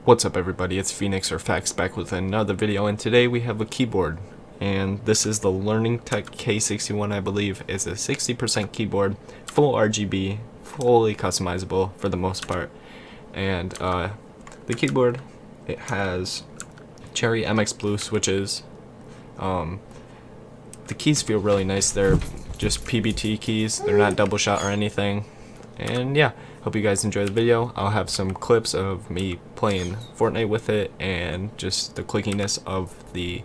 What's up everybody, it's Phoenix or Fax back with another video, and today we have a keyboard, and this is the Learning Tech K61. I believe is a 60% keyboard, full RGB, fully customizable for the most part. And the keyboard, it has Cherry MX Blue switches. The keys feel really nice. They're just PBT keys, they're not double shot or anything. And yeah, hope you guys enjoy the video. I'll have some clips of me playing Fortnite with it and just the clickiness of the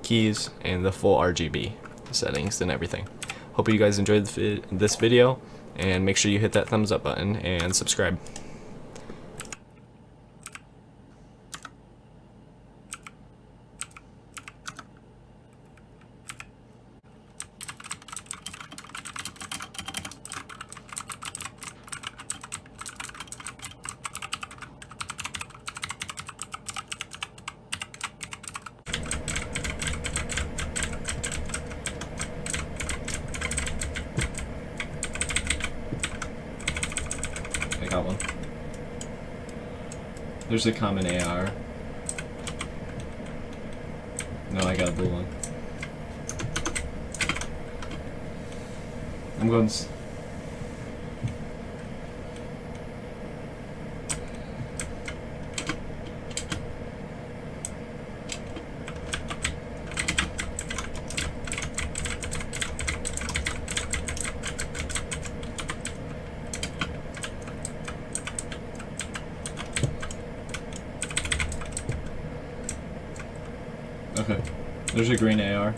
keys and the full RGB settings and everything. Hope you guys enjoyed this video, and make sure you hit that thumbs up button and subscribe. I got one. There's a common AR. No, I got a blue one. I'm going. Okay, there's a green AR.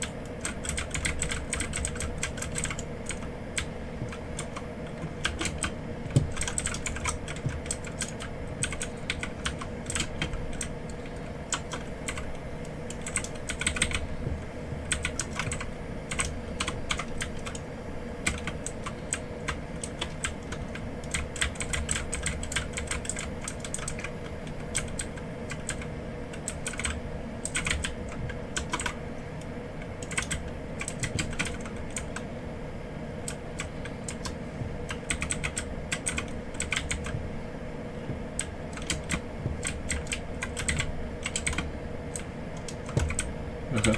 Okay,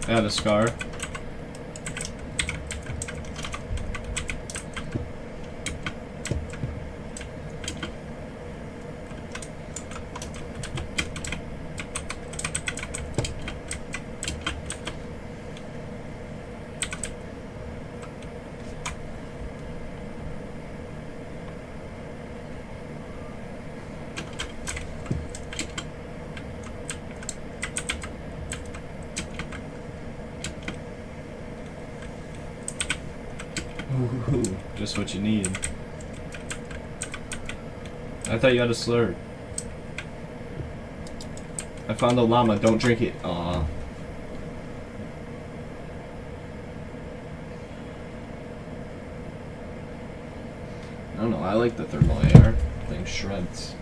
add a scar. Ooh, just what you need. I thought you had a slurp. I found a llama, don't drink it. Aw. I don't know, I like the thermal AR. Thing shreds.